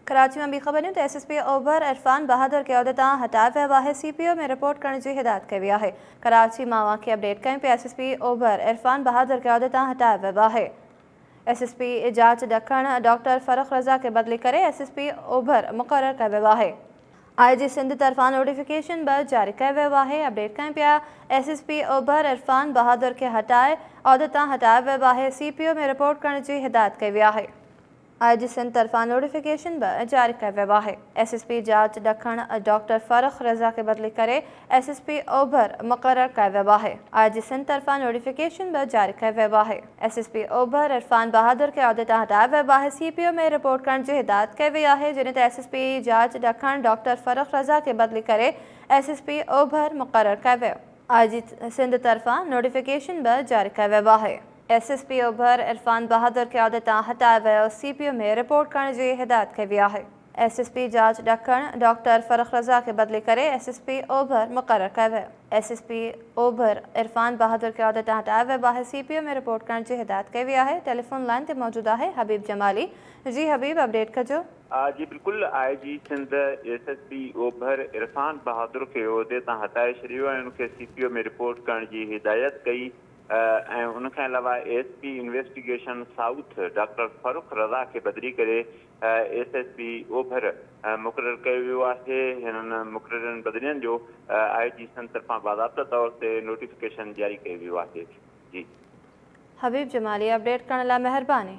कराची में ॿी ख़बर त SSP ओभर इरफान बहादुर के उहिदे तां हटाए वियो आहे। CPO में रिपोर्ट करण जी हिदायत कई वई आहे। कराची मां वाक़ई अपडेट कयूं पिया। SSP ओभर इरफान बहादुर के उहिदे तां हटाए वियो आहे। SSP जांच ॾखण डॉक्टर फ़रुख़ रज़ा के बदिली करे SSP ओभर मुक़ररु कयो वियो आहे। IG सिंध तरफ़ां नोटिफिकेशन जारी कयो वियो आहे। अपडेट कयूं पिया। SSP ओभर इरफान बहादुर के हटाए उहिदे तां हटायो वियो आहे। CPO में रिपोर्ट करण जी हिदायत कई वई आहे। IG सिंध तरफ़ां नोटिफिकेशन जारी कयो वियो आहे। SSP जांच ॾखण डॉक्टर फ़रुख़ रज़ा के बदिली करे SSP ओभर मुक़ररु कयो वियो आहे। IG सिंध तरफ़ां नोटिफिकेशन जारी कयो वियो आहे। SSP ओभर इरफान बहादुर के उहिदे तां हटायो वियो आहे। CPO में रिपोर्ट करण जी हिदायत कई वई आहे। जॾहिं त SSP जांच ॾखण डॉक्टर फ़रुख़ रज़ा के बदिली करे SSP ओभर मुक़ररु कयो वियो। IG सिंध तरफ़ां नोटिफिकेशन जारी कयो वियो आहे। SSP ओभर इरफान बहादुर के उहिदे तां हटायो वियो। CPO में रिपोर्ट करण जी हिदायत कई वई आहे। SSP जांच ॾखण डॉक्टर फ़रुख़ रज़ा के बदिली करे SSP ओभर मुक़ररु कयो वियो। SSP ओभर इरफान बहादुर के उहिदे तां हटायो वियो आहे। CPO में रिपोर्ट करण जी हिदायत कई वई आहे। टेलीफोन लाइन ते मौजूदु आहे हबीब जमाली। जी हबीब, अपडेट कजो। जी बिल्कुल। IG सिंध SSP ओभर इरफान बहादुर के उहिदे तां हटाए छॾियो ऐं उनखे CPO में रिपोर्ट करण जी हिदायत कई ऐं उनखां अलावा ASP इन्वेस्टिगेशन साउथ डॉक्टर फ़रुख़ रज़ा के बदिली करे SSP ओभर मुक़ररु कयो वियो आहे। हिननि मुक़ररनि बदिलियुनि जो IG सिंध तरफ़ां बाज़ाब्ता तौर ते नोटिफिकेशन जारी कयो वियो आहे। जी हबीब जमाली, अपडेट करण लाइ महिरबानी।